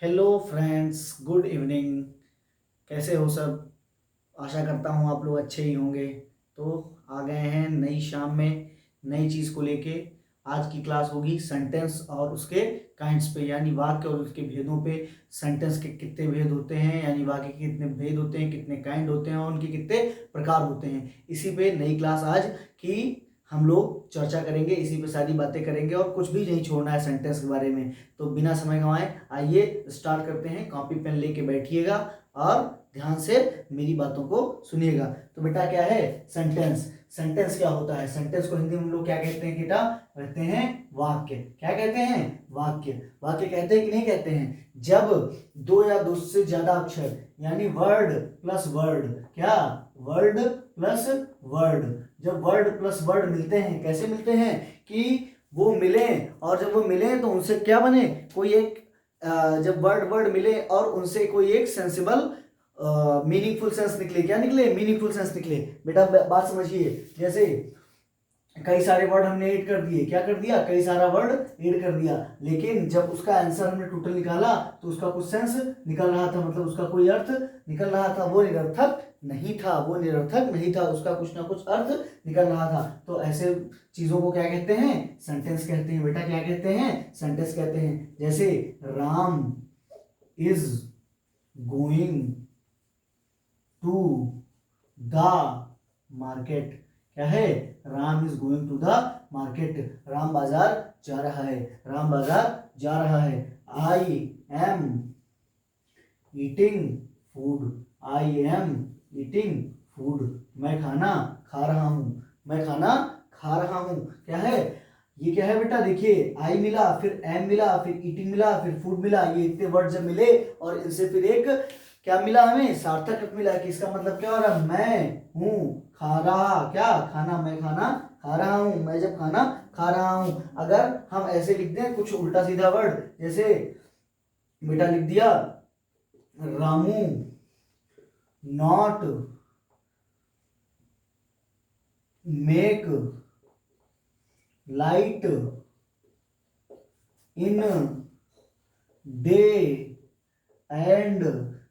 Hello friends, good evening. कैसे हो सब? आशा करता हूँ आप लोग अच्छे ही होंगे। तो आ गए हैं नई शाम में नई चीज़ को लेके। आज की क्लास होगी सेंटेंस और उसके काइंड्स पे, यानी वाक्य और उसके भेदों पे। सेंटेंस के कितने भेद होते हैं, यानी वाक्य के कितने भेद होते हैं, कितने काइंड होते हैं और उनके कितने प्रकार होते हैं, इसी पे नई क्लास आज की हम लोग चर्चा करेंगे। इसी पे सारी बातें करेंगे और कुछ भी नहीं छोड़ना है सेंटेंस के बारे में। तो बिना समय गंवाए आइए स्टार्ट करते हैं। कॉपी पेन लेके बैठिएगा और ध्यान से मेरी बातों को सुनिएगा। तो बेटा क्या है सेंटेंस? सेंटेंस क्या होता है? सेंटेंस को हिंदी में हम लोग क्या कहते हैं बेटा? कहते हैं वाक्य। क्या कहते हैं? वाक्य। वाक्य कहते हैं कि नहीं कहते हैं? जब दो या दो से ज्यादा अक्षर यानी वर्ड प्लस वर्ड, क्या वर्ड प्लस वर्ड, जब वर्ड प्लस वर्ड मिलते हैं, कैसे मिलते हैं कि वो मिले, और जब वो मिले तो उनसे क्या बने, कोई एक जब वर्ड वर्ड मिले और उनसे कोई एक सेंसिबल मीनिंगफुल सेंस निकले। क्या निकले? मीनिंगफुल सेंस निकले। बेटा बात समझिए, जैसे कई सारे वर्ड हमने ऐड कर दिए। क्या कर दिया? कई सारा वर्ड ऐड कर दिया, लेकिन जब उसका आंसर हमने टोटल निकाला तो उसका कुछ सेंस निकल रहा था, मतलब उसका कोई अर्थ निकल रहा था। वो निरर्थक नहीं था, वो निरर्थक नहीं था, उसका कुछ ना कुछ अर्थ निकल रहा था। तो ऐसे चीजों को क्या कहते हैं? सेंटेंस कहते हैं। बेटा क्या कहते हैं? सेंटेंस कहते हैं। जैसे Ram is going to the market. क्या है? Ram is going to the market. Ram बाजार जा रहा है। राम बाजार जा रहा है। I am eating food. I am eating food. मैं खाना खा रहा हूँ। मैं खाना खा रहा हूँ। क्या है ये? क्या है बेटा? देखिए, आई मिला, फिर एम मिला, फिर ईटिंग मिला, फिर फूड मिला। ये इतने वर्ड जब मिले और इनसे फिर एक क्या मिला हमें? सार्थक अर्थ मिला कि इसका मतलब क्या हो रहा है? मैं हूँ खा रहा क्या? खाना। मैं खाना खा रहा हूँ। मैं जब खाना खा रहा हूँ। अगर हम ऐसे लिख दें कुछ उल्टा सीधा वर्ड, जैसे बेटा लिख दिया Ramu not make light in day and.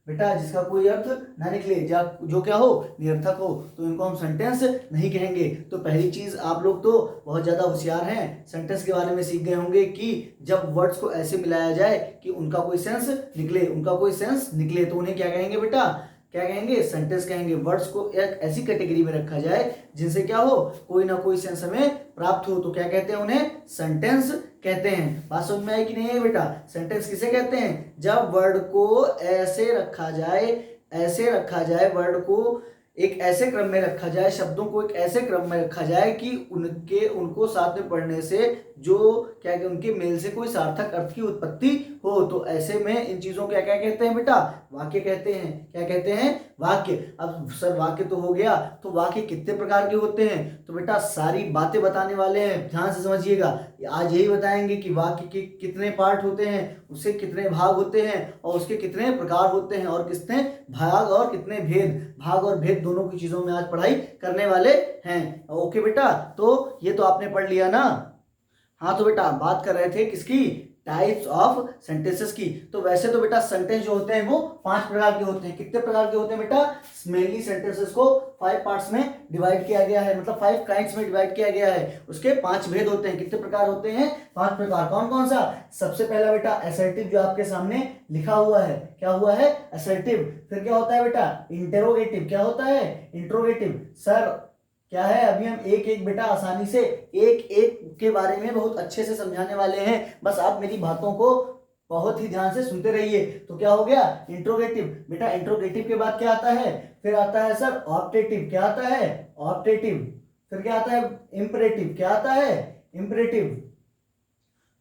बेटा जिसका कोई अर्थ ना निकले, जो क्या हो, निरर्थक हो, तो इनको हम सेंटेंस नहीं कहेंगे। तो पहली चीज, आप लोग तो बहुत ज्यादा होशियार हैं, सेंटेंस के बारे में सीख गए होंगे कि जब वर्ड्स को ऐसे मिलाया जाए कि उनका कोई सेंस निकले, उनका कोई सेंस निकले, तो उन्हें क्या कहेंगे बेटा? क्या कहेंगे? सेंटेंस कहेंगे। वर्ड्स को एक ऐसी कैटेगरी में रखा जाए जिनसे क्या हो, कोई ना कोई सेंस हमें प्राप्त हो, तो क्या कहते हैं? उन्हें सेंटेंस कहते हैं। बात समझ में आई कि नहीं है बेटा? सेंटेंस किसे कहते हैं? जब वर्ड को ऐसे रखा जाए, ऐसे रखा जाए, वर्ड को एक ऐसे क्रम में रखा जाए, शब्दों को एक ऐसे क्रम में रखा जाए कि उनको साथ में पढ़ने से जो क्या कि उनके मेल से कोई सार्थक अर्थ की उत्पत्ति हो। तो ऐसे में इन चीजों को क्या क्या कहते हैं बेटा? वाक्य कहते हैं। क्या कहते हैं? वाक्य। अब सर वाक्य तो हो गया, तो वाक्य कितने प्रकार के होते हैं? तो बेटा सारी बातें बताने वाले हैं, ध्यान से समझिएगा। आज यही बताएंगे कि वाक्य के कितने पार्ट होते हैं, उससे कितने भाग होते हैं और उसके कितने प्रकार होते हैं, और कितने भाग और कितने भेद, भाग और भेद दोनों की चीजों में आज पढ़ाई करने वाले हैं। ओके बेटा, तो ये तो आपने पढ़ लिया ना। हाँ तो बेटा बात कर रहे थे किसकी? टाइप्स ऑफ सेंटेंसेस की। तो वैसे तो बेटा सेंटेंस जो होते हैं वो 5 प्रकार के होते हैं। कितने प्रकार के होते हैं बेटा? मेनली सेंटेंसेस को 5 पार्ट्स में डिवाइड किया गया है, मतलब 5 काइंड्स में डिवाइड किया गया है। उसके 5 भेद होते हैं। कितने प्रकार होते हैं? 5 प्रकार। कौन कौन सा? सबसे पहला बेटा असर्टिव, जो आपके सामने लिखा हुआ है। क्या हुआ है? असर्टिव। फिर क्या होता है बेटा? इंटेरोगेटिव। क्या होता है? इंट्रोगेटिव। सर क्या है, अभी हम एक एक बेटा आसानी से एक एक के बारे में बहुत अच्छे से समझाने वाले हैं। बस आप मेरी बातों को बहुत ही ध्यान से सुनते रहिए। तो क्या हो गया? इंट्रोगेटिव। बेटा इंट्रोगेटिव के बाद क्या आता है? फिर आता है सर ऑप्टेटिव। क्या आता है? ऑप्टेटिव। फिर क्या आता है? इंपरेटिव। क्या आता है? इंपरेटिव।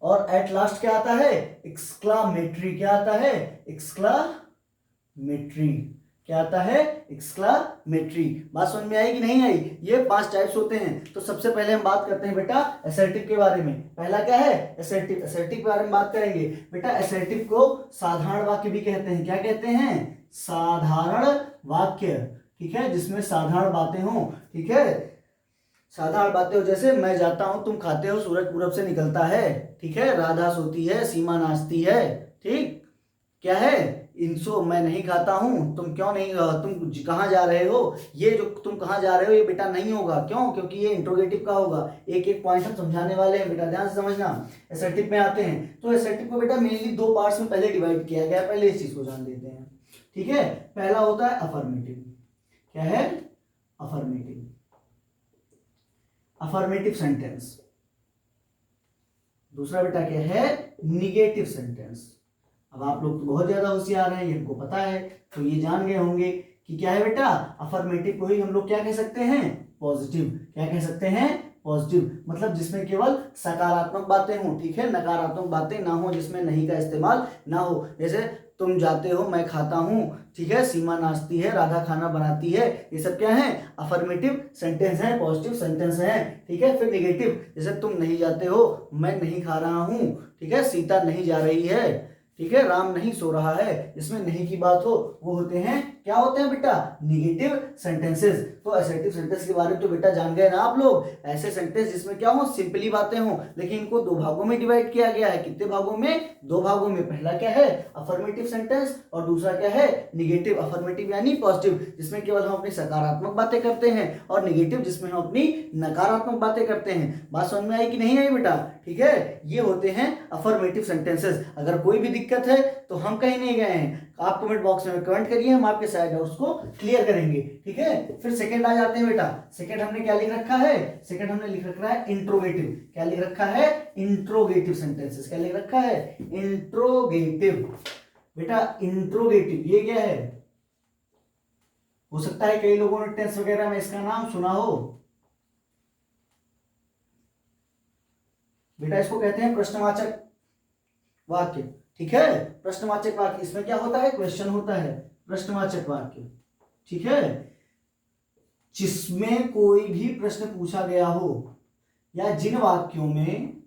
और एट लास्ट क्या आता है? एक्सक्लामेटरी। क्या आता है? एक्सक्लामेटरी। क्या आता है? एक्सक्लामेटरी। बात समझ में आई कि नहीं आई? ये 5 टाइप्स होते हैं। तो सबसे पहले हम बात करते हैं बेटा असर्टिव के बारे में। पहला क्या है? असर्टिव। असर्टिव के बारे में बात करेंगे। बेटा असर्टिव को साधारण वाक्य भी कहते हैं। क्या कहते हैं? साधारण वाक्य। ठीक है, जिसमें साधारण बातें हों। ठीक है, साधारण बातें हो, जैसे मैं जाता हूं, तुम खाते हो, सूरज पूरब से निकलता है। ठीक है, राधा सोती है, सीमा नाचती है। ठीक, क्या है, इनसो मैं नहीं खाता हूँ, तुम क्यों नहीं, तुम कहाँ जा रहे हो, ये जो तुम कहाँ जा रहे हो ये बेटा नहीं होगा, क्यों, क्योंकि ये इंट्रोगेटिव का होगा। एक एक पॉइंट हम समझाने वाले हैं बेटा, ध्यान से समझना। एसर्टिव में आते हैं तो एसर्टिव को बेटा मेनली दो पार्ट्स में पहले डिवाइड किया गया है, पहले इस चीज को जान लेते हैं। ठीक है, पहला होता है अफर्मेटिव। क्या है, अफर्मेटिव, अफर्मेटिव सेंटेंस। दूसरा बेटा क्या है, निगेटिव सेंटेंस। अब आप लोग तो बहुत ज्यादा होशियार हैं, ये हमको पता है, तो ये जान गए होंगे कि क्या है बेटा, अफर्मेटिव को ही हम लोग क्या कह सकते हैं, पॉजिटिव। क्या कह सकते हैं, पॉजिटिव, मतलब जिसमें केवल सकारात्मक बातें हों। ठीक है, नकारात्मक बातें ना हो, जिसमें नहीं का इस्तेमाल ना हो। जैसे तुम जाते हो, मैं खाता हूं, ठीक है, सीमा नाचती है, राधा खाना बनाती है, ये सब क्या है, अफर्मेटिव सेंटेंस है, पॉजिटिव सेंटेंस है। ठीक है, फिर निगेटिव, जैसे तुम नहीं जाते हो, मैं नहीं खा रहा हूं, ठीक है, सीता नहीं जा रही है, ठीक है, राम नहीं सो रहा है, इसमें नहीं की बात हो, वो होते हैं, क्या होते हैं बेटा, निगेटिव सेंटेंसेस। तो असर्टिव सेंटेंस के बारे में तो बेटा जान गए ना आप लोग, ऐसे सेंटेंस जिसमें क्या हो, सिंपली बातें हो, लेकिन इनको दो भागों में डिवाइड किया गया है। कितने भागों में, दो भागों में। पहला क्या है, अफर्मेटिव सेंटेंस, और दूसरा क्या है, निगेटिव। अफर्मेटिव यानी पॉजिटिव, जिसमें केवल हम अपनी सकारात्मक बातें करते हैं, और निगेटिव जिसमें हम अपनी नकारात्मक बातें करते हैं। बात समझ में आई कि नहीं आई बेटा, ठीक है, ये होते हैं अफर्मेटिव सेंटेंसेस। अगर कोई भी दिक्कत है तो हम कहीं नहीं गए हैं, आप कमेंट बॉक्स में कमेंट करिए, हम आपके सारे डाउट्स को क्लियर करेंगे। ठीक है, फिर सेकंड आ जाते हैं बेटा। सेकंड हमने क्या लिख रखा है, सेकंड हमने लिख रखा है इंट्रोगेटिव। क्या लिख रखा है, इंट्रोगेटिव सेंटेंसेस। क्या लिख रखा है, इंट्रोगेटिव। बेटा इंट्रोगेटिव ये क्या है, हो सकता है कई लोगों ने टेस्ट वगैरह में इसका नाम सुना हो। बेटा इसको कहते हैं प्रश्नवाचक वाक्य। ठीक है, प्रश्नवाचक वाक्य, इसमें क्या होता है, क्वेश्चन होता है, प्रश्नवाचक वाक्य। ठीक है, जिसमें कोई भी प्रश्न पूछा गया हो, या जिन वाक्यों में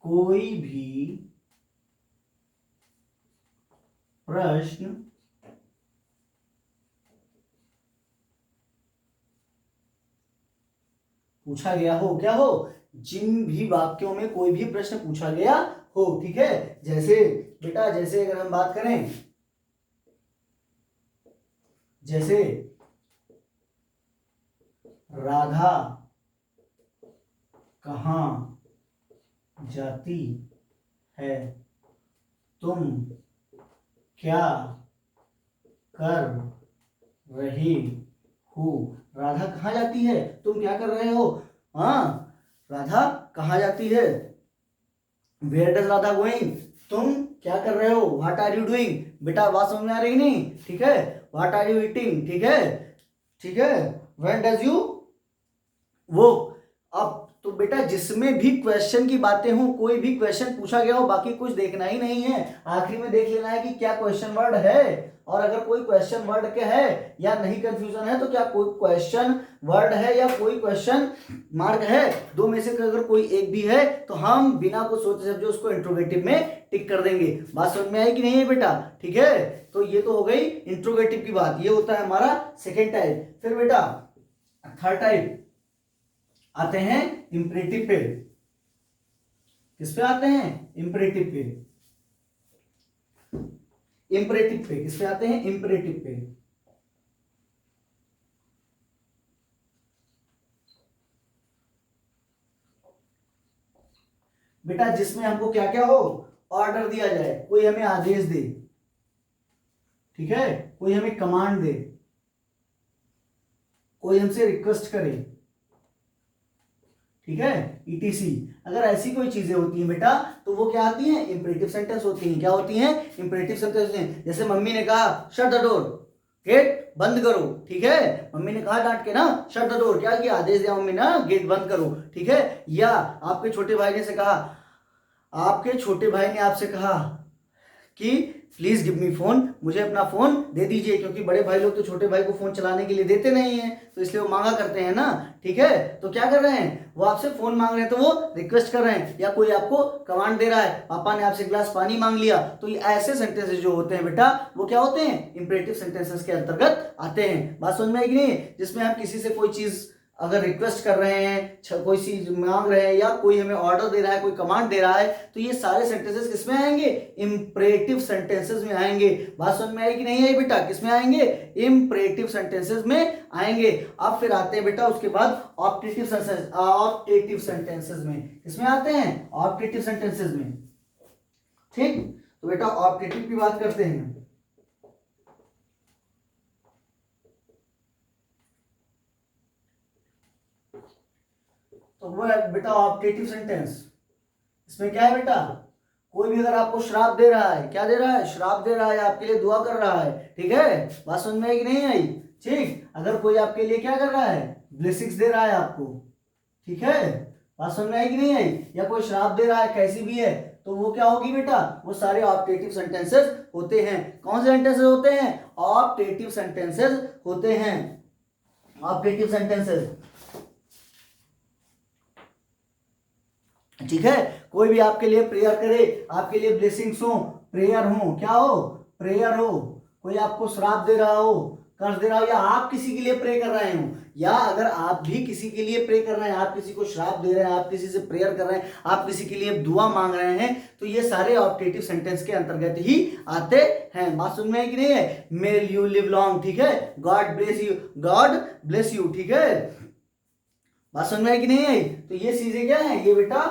कोई भी प्रश्न पूछा गया हो, क्या हो, जिन भी वाक्यों में कोई भी प्रश्न पूछा गया हो। ठीक है, जैसे बेटा, जैसे अगर हम बात करें, जैसे राधा कहाँ जाती है, तुम क्या कर रहे हो। राधा कहाँ जाती है, तुम क्या कर रहे हो। हाँ, राधा कहाँ जाती है, वेयर डज राधा गोइंग, तुम क्या कर रहे हो, व्हाट आर यू डूइंग। बेटा बात समझ में आ रही नहीं, ठीक है, व्हाट आर यू ईटिंग, ठीक है, ठीक है, व्हेन डज यू वो। अब तो बेटा जिसमें भी क्वेश्चन की बातें हो, कोई भी क्वेश्चन पूछा गया हो, बाकी कुछ देखना ही नहीं है, आखिरी में देख लेना है कि क्या क्वेश्चन वर्ड है, और अगर कोई क्वेश्चन वर्ड के है या नहीं कंफ्यूजन है तो क्या कोई क्वेश्चन वर्ड है या कोई क्वेश्चन मार्क है, दो में से अगर कोई एक भी है तो हम बिना कुछ सोचे समझे उसको इंट्रोगेटिव में टिक कर देंगे। बात समझ में आई कि नहीं है बेटा, ठीक है, तो ये तो हो गई इंट्रोगेटिव की बात, ये होता है हमारा सेकेंड टाइप। फिर बेटा थर्ड टाइप आते हैं इंपरेटिव पे। किस पे आते हैं, इंपरेटिव पे। इंपरेटिव पे किस पे आते हैं, इंपरेटिव पे। बेटा जिसमें हमको क्या क्या हो, ऑर्डर दिया जाए, कोई हमें आदेश दे, ठीक है, कोई हमें कमांड दे, कोई हमसे रिक्वेस्ट करे, ठीक है, ईटीसी। अगर ऐसी कोई चीजें होती हैं बेटा तो वो क्या आती हैं, इंपरेटिव सेंटेंस होती हैं। क्या होती हैं, इंपरेटिव सेंटेंस होती हैं। जैसे मम्मी ने कहा शट द डोर, गेट बंद करो, ठीक है, मम्मी ने कहा डांट के ना शट द डोर, क्या किया, आदेश दिया मम्मी ना गेट बंद करो, ठीक है। या आपके छोटे भाई ने से कहा, आपके छोटे भाई ने आपसे कहा कि प्लीज गिव मी फोन, मुझे अपना फोन दे दीजिए, क्योंकि बड़े भाई लोग तो छोटे भाई को फोन चलाने के लिए देते नहीं है, तो इसलिए वो मांगा करते हैं ना, ठीक है। तो क्या कर रहे हैं, वो आपसे फोन मांग रहे हैं, तो वो रिक्वेस्ट कर रहे हैं, या कोई आपको कमांड दे रहा है, पापा ने आपसे गिलास पानी मांग लिया। तो ये ऐसे सेंटेंसेस जो होते हैं बेटा वो क्या होते हैं, इंपरेटिव सेंटेंसेस के अंतर्गत आते हैं। बात समझ में आई कि नहीं, जिसमें हम किसी से कोई चीज अगर रिक्वेस्ट कर रहे हैं, कोई चीज मांग रहे हैं, या कोई हमें ऑर्डर दे रहा है, कोई कमांड दे रहा है, तो ये सारे सेंटेंसेस किसमें आएंगे? इंपरेटिव सेंटेंसेस में आएंगे। बात समझ में आई कि नहीं आई बेटा? किसमें आएंगे? इंपरेटिव सेंटेंसेस में आएंगे। अब फिर आते हैं बेटा उसके बाद ऑप्टेटिव सेंटेंसेस में। किसमें आते हैं? ऑप्टेटिव सेंटेंसेस में। ठीक, तो बेटा ऑप्टेटिव की बात करते हैं। तो वो है बेटा ऑप्टेटिव सेंटेंस। इसमें क्या है बेटा? कोई भी अगर आपको श्राप दे रहा है, क्या दे रहा है? श्राप दे रहा है, आपके लिए दुआ कर रहा है। ठीक है, बात समझ में आई कि नहीं आई? ठीक, अगर कोई आपके लिए क्या कर रहा है? ब्लेसिंग्स दे रहा है आपको। ठीक है, बात समझ में आई कि नहीं आई? या कोई श्राप दे रहा है, कैसी भी है, तो वो क्या होगी बेटा? वो सारे ऑप्टेटिव सेंटेंसेस होते हैं। कौन से सेंटेंसेस होते हैं? ऑप्टेटिव सेंटेंसेस होते हैं। Optative sentences. ठीक है, कोई भी आपके लिए प्रेयर करे, आपके लिए ब्लेसिंग्स हो, प्रेयर हो, क्या हो? प्रेयर हो। कोई आपको श्राप दे रहा हो, कर्ज दे रहा हो, या आप किसी के लिए प्रे कर रहे हो, या अगर आप भी किसी के लिए प्रे कर रहे हैं, आप किसी को श्राप दे रहे हैं, आप किसी से प्रेयर कर रहे हैं, आप किसी के लिए दुआ मांग रहे हैं, तो ये सारे ऑप्टेटिव सेंटेंस के अंतर्गत ही आते हैं। बात सुन में है कि नहीं है? मे यू लिव लॉन्ग, ठीक है, God bless you, God bless you. ठीक है, बात सुन में है कि नहीं है? तो ये चीजें क्या है? ये बेटा,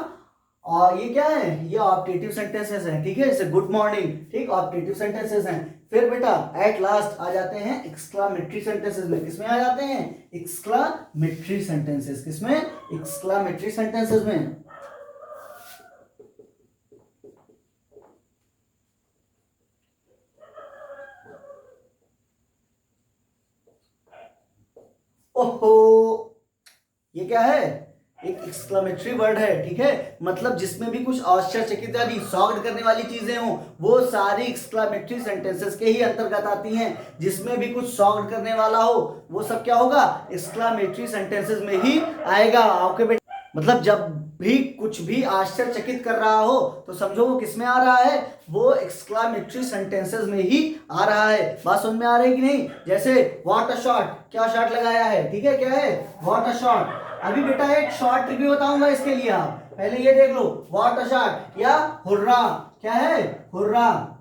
और ये क्या है? ये ऑप्टेटिव सेंटेंसेस हैं। ठीक है, जैसे गुड मॉर्निंग, ठीक, ऑप्टेटिव सेंटेंसेस हैं। फिर बेटा एट लास्ट आ जाते हैं एक्सक्लामेटरी सेंटेंसेस में। किसमें आ जाते हैं? Exclamatory sentences. किसमें? एक्सक्लामेटरी सेंटेंसेस में। ओहो, ये क्या है? एक एक्सक्लेमेटरी वर्ड है। ठीक है, मतलब जिसमें भी कुछ आश्चर्यचकित यानी शॉक्ड करने वाली चीजें हो, वो सारी एक्सक्लेमेटरी सेंटेंसेस के ही अंतर्गत आती हैं। जिसमें भी कुछ शॉक्ड करने वाला हो, वो सब क्या होगा? एक्सक्लेमेटरी सेंटेंसेस में ही आएगा। आपके बेटे मतलब जब भी कुछ भी आश्चर्यचकित कर रहा हो, तो समझो वो किसमें आ रहा है? वो एक्सक्लेमेटरी सेंटेंसेस में ही आ रहा है। बात समझ में आ रही है कि नहीं? जैसे व्हाट अ शॉट, क्या शॉट लगाया है? ठीक है, क्या है? What a shot. अभी बेटा एक शॉर्ट ट्रिक भी बताऊंगा इसके लिए। आप पहले ये देख लो, व्हाट अ शॉट या हुर्रा। क्या है? हुर्रा।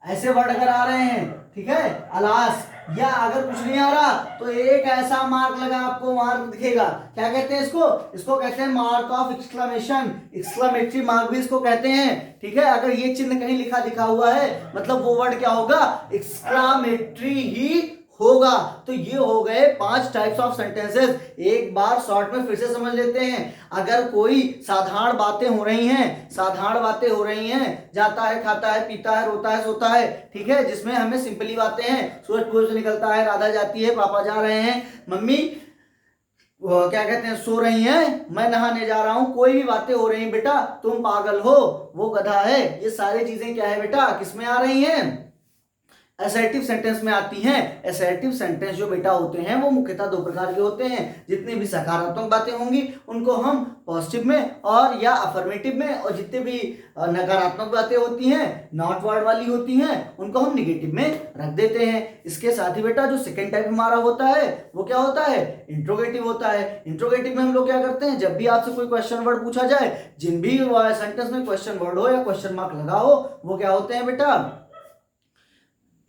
ऐसे वर्ड अगर आ रहे हैं, ठीक है, अलास, या अगर कुछ नहीं आ रहा, तो एक ऐसा मार्क लगा, आपको मार्क दिखेगा। क्या कहते हैं इसको? इसको कहते हैं mark of exclamation. Exclamatory mark भी इसको कहते हैं। ठीक है, अगर ये चिन्ह कहीं लिखा हुआ है, मतलब वो वर्ड क्या होगा? एक्सक्लेमेटरी ही होगा। तो ये हो गए 5 टाइप्स ऑफ सेंटेंसेस। एक बार शॉर्ट में फिर से समझ लेते हैं। अगर कोई साधारण बातें हो रही हैं, साधारण बातें हो रही हैं, जाता है, खाता है, पीता है, रोता है, सोता है, ठीक है, जिसमें हमें सिंपली बातें हैं, सूरज पूरब से निकलता है, राधा जाती है, पापा जा रहे हैं, मम्मी वो क्या कहते हैं, सो रही हैं, मैं नहाने जा रहा हूं, कोई भी बातें हो रही हैं बेटा, तुम पागल हो, वो गधा है, ये सारी चीजें क्या है बेटा? किसमें आ रही हैं? असर्टिव सेंटेंस में आती हैं। असर्टिव सेंटेंस जो बेटा होते हैं, वो मुख्यतः 2 प्रकार के होते हैं। जितनी भी सकारात्मक बातें होंगी, उनको हम पॉजिटिव में और या अफर्मेटिव में, और जितने भी नकारात्मक बातें होती हैं, नॉट वर्ड वाली होती हैं, उनको हम निगेटिव में रख देते हैं। इसके साथ ही बेटा जो सेकेंड टाइप हमारा होता है, वो क्या होता है? इंट्रोगेटिव होता है। इंट्रोगेटिव में हम लोग क्या करते हैं? जब भी आपसे कोई क्वेश्चन वर्ड पूछा जाए, जिन भी सेंटेंस में क्वेश्चन वर्ड हो या क्वेश्चन मार्क लगा हो, वो क्या होते हैं बेटा?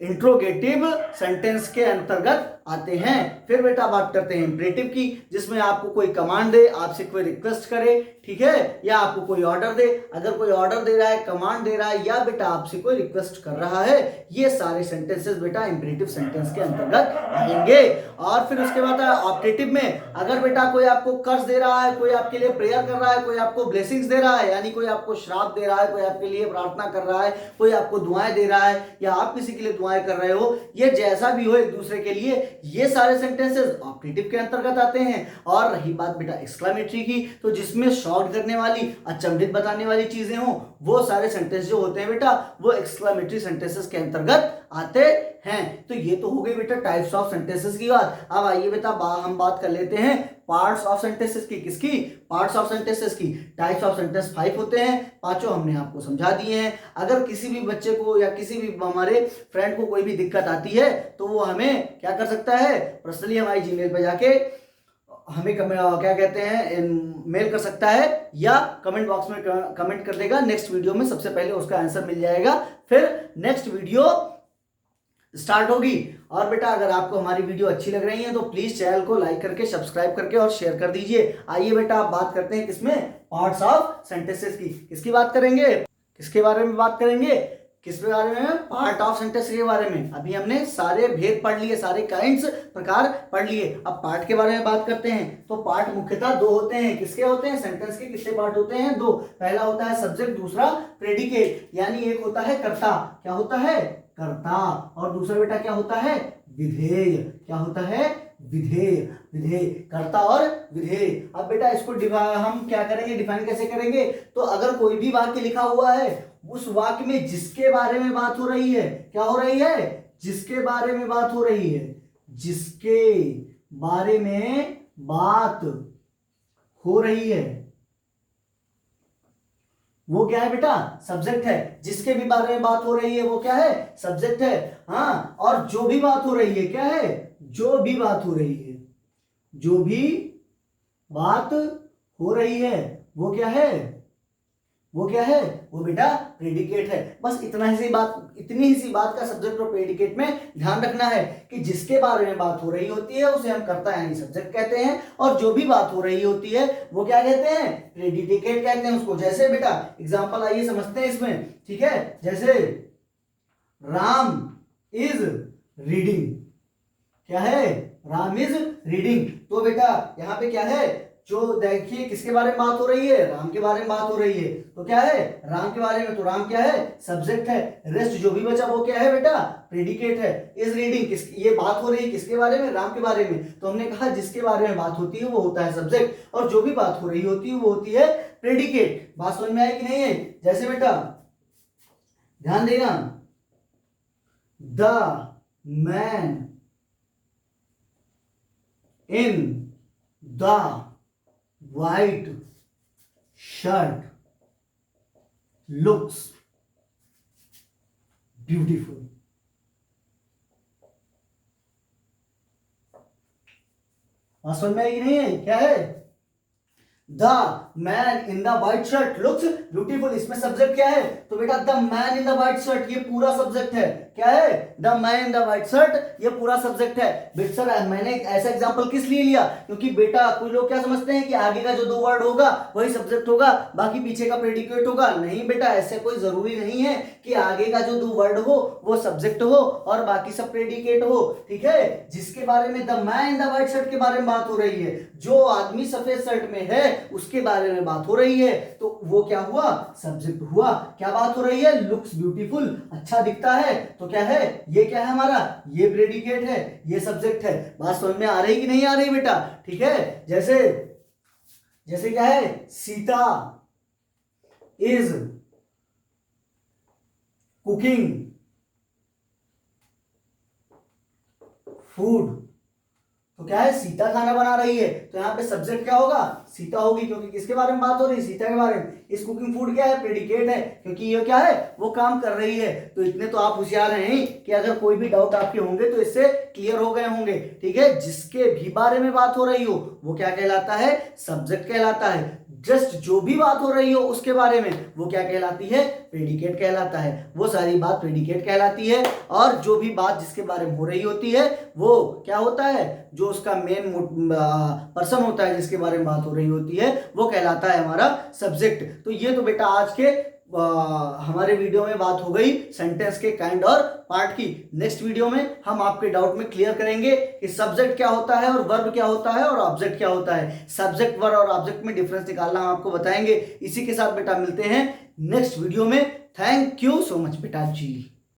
इंट्रोगेटिव सेंटेंस के अंतर्गत आते हैं। फिर बेटा बात करते हैं इंपरेटिव की, जिसमें आपको कोई कमांड दे, आपसे कोई रिक्वेस्ट करे, ठीक है, या आपको कोई ऑर्डर दे। अगर कोई ऑर्डर दे रहा है, कमांड दे रहा है, या बेटा आपसे कोई रिक्वेस्ट कर रहा है, ये सारे सेंटेंसेस बेटा इंपरेटिव सेंटेंस के अंतर्गत आएंगे। और फिर उसके बाद ऑप्टेटिव में, अगर बेटा कोई आपको कर्ज दे रहा है, कोई आपके लिए प्रेयर कर रहा है, कोई आपको ब्लेसिंग्स दे रहा है, यानी कोई आपको श्राप दे रहा है, कोई आपके लिए प्रार्थना कर रहा है, कोई आपको दुआएं दे रहा है, या आप किसी के लिए दुआएं कर रहे हो, ये जैसा भी हो एक दूसरे के लिए, ये सारे सेंटेंसेस ऑप्टेटिव के अंतर्गत आते हैं। और रही बात बेटा एक्सक्लेमेटरी की, तो जिसमें शॉर्ट करने वाली, अचंभित बताने वाली चीजें हो, वो सारे सेंटेंस जो होते हैं बेटा, वो एक्सक्लेमेटरी सेंटेंसेस के अंतर्गत आते हैं। तो ये तो हो गई बेटा टाइप्स ऑफ सेंटेंसेस की बात। अब आइए बेटा हम बात कर लेते हैं पार्ट्स ऑफ सेंटेंसेस की। किसकी? पार्ट्स ऑफ सेंटेंसेस की। टाइप्स ऑफ सेंटेंस 5 होते हैं, पांचों हमने आपको समझा दिए हैं। अगर किसी भी बच्चे को या किसी भी हमारे फ्रेंड को कोई भी दिक्कत आती है, तो वो हमें क्या कर सकता है? पर्सनली हमारी जीमेल पे जाके हमें क्या कहते हैं मेल कर सकता है या कमेंट बॉक्स में कमेंट कर देगा। नेक्स्ट वीडियो में सबसे पहले उसका आंसर मिल जाएगा, फिर नेक्स्ट वीडियो स्टार्ट होगी। और बेटा अगर आपको हमारी वीडियो अच्छी लग रही है तो प्लीज चैनल को लाइक करके, सब्सक्राइब करके और शेयर कर दीजिए। आइए बेटा आप बात करते हैं किसमें, पार्ट्स ऑफ सेंटेंसेस की। किसकी बात करेंगे, किसके बारे में बात करेंगे, किस बारे में, पार्ट ऑफ सेंटेंस के बारे में। अभी हमने सारे भेद पढ़ लिए, सारे काइंड्स प्रकार पढ़ लिए, अब पार्ट के बारे में बात करते हैं। तो पार्ट मुख्यतः दो होते हैं। किसके होते हैं, सेंटेंस के कितने पार्ट होते हैं, दो। पहला होता है सब्जेक्ट, दूसरा प्रेडिकेट। यानी एक होता है कर्ता, क्या होता है, कर्ता, और दूसरा बेटा क्या होता है, विधेय। क्या होता है, विधेय। विधेय, कर्ता और विधेय। अब बेटा इसको हम क्या करेंगे, डिफाइन कैसे करेंगे। तो अगर कोई भी वाक्य लिखा हुआ है, उस वाक्य में जिसके बारे में बात हो रही है, क्या हो रही है, जिसके बारे में बात हो रही है, जिसके बारे में बात हो रही है, वो क्या है बेटा, सब्जेक्ट है। जिसके भी बारे में बात हो रही है वो क्या है, सब्जेक्ट है। हाँ, और जो भी बात हो रही है क्या है, जो भी बात हो रही है, जो भी बात हो रही है वो क्या है, वो क्या है, वो बेटा प्रेडिकेट है। बस इतना ही सी बात, इतनी ही सी बात का सब्जेक्ट और प्रेडिकेट में ध्यान रखना है कि जिसके बारे में बात हो रही होती है उसे हम कर्ता यानी सब्जेक्ट कहते हैं, और जो भी बात हो रही होती है वो क्या कहते हैं, प्रेडिकेट कहते हैं उसको। जैसे बेटा एग्जांपल आइए समझते हैं इसमें, ठीक है। जैसे राम इज रीडिंग, क्या है, राम इज रीडिंग। तो बेटा यहाँ पे क्या है, जो देखिए किसके बारे में बात हो रही है, राम के बारे में बात हो रही है। तो क्या है, राम के बारे में, तो राम क्या है, सब्जेक्ट है। रेस्ट जो भी बचा वो क्या है बेटा, प्रेडिकेट है। इज रीडिंग, ये बात हो रही है किसके बारे में, राम के बारे में। तो हमने कहा जिसके बारे में बात होती है वो होता है सब्जेक्ट, और जो भी बात हो रही होती है वो होती है प्रेडिकेट। बात समझ में आई कि नहीं है। जैसे बेटा ध्यान देना, the man in the white shirt looks beautiful। समझ में आई कि नहीं है, क्या है, the man in the white shirt looks beautiful. इसमें सब्जेक्ट क्या है, तो बेटा the man in the white shirt, ये पूरा सब्जेक्ट है। क्या है, the man in the white shirt, ये पूरा सब्जेक्ट है। बेटा सर मैंने ऐसा एग्जांपल किस लिए लिया, क्योंकि बेटा कुछ लोग क्या समझते हैं कि आगे का जो दो वर्ड होगा वही सब्जेक्ट होगा, बाकी पीछे का प्रेडिकेट होगा। नहीं बेटा, ऐसे कोई जरूरी नहीं है कि आगे का जो दो वर्ड हो वो सब्जेक्ट हो और बाकी सब प्रेडिकेट हो। ठीक है, जिसके बारे में the man in the white shirt के बारे में बात हो रही है, जो आदमी सफेद शर्ट में है उसके बारे में बात हो रही है, तो वो क्या हुआ, सब्जेक्ट हुआ। क्या बात हो रही है, लुक्स ब्यूटीफुल, अच्छा दिखता है। तो क्या है, ये क्या है हमारा, ये प्रेडिकेट है, ये सब्जेक्ट है। बात समझ में आ रही कि नहीं आ रही बेटा, ठीक है। जैसे जैसे क्या है, सीता इज कुकिंग फूड। तो क्या है, सीता खाना बना रही है, तो यहाँ पे सब्जेक्ट क्या होगा, सीता होगी, क्योंकि किसके बारे में बात हो रही है, सीता के बारे में। इस कुकिंग फूड क्या है, प्रेडिकेट है, क्योंकि ये क्या है, वो काम कर रही है। तो इतने तो आप होशियार हैं कि अगर कोई भी डाउट आपके होंगे तो इससे क्लियर हो गए होंगे। ठीक है, जिसके भी बारे में बात हो रही हो वो क्या कहलाता है, सब्जेक्ट कहलाता है। जस्ट जो भी बात हो रही हो उसके बारे में वो क्या कहलाती है, प्रेडिकेट कहलाता है। वो सारी बात प्रेडिकेट कहलाती है, और जो भी बात जिसके बारे में हो रही होती है वो क्या होता है, जो उसका मेन पर्सन होता है जिसके बारे में बात हो रही होती है वो कहलाता है हमारा सब्जेक्ट। तो ये तो बेटा आज के हमारे वीडियो में बात हो गई सेंटेंस के काइंड और पार्ट की। नेक्स्ट वीडियो में हम आपके डाउट में क्लियर करेंगे कि सब्जेक्ट क्या होता है और वर्ब क्या होता है और ऑब्जेक्ट क्या होता है। सब्जेक्ट, वर्ब और ऑब्जेक्ट में डिफरेंस निकालना हम आपको बताएंगे। इसी के साथ बेटा मिलते हैं नेक्स्ट वीडियो में। थैंक यू सो मच बेटा जी।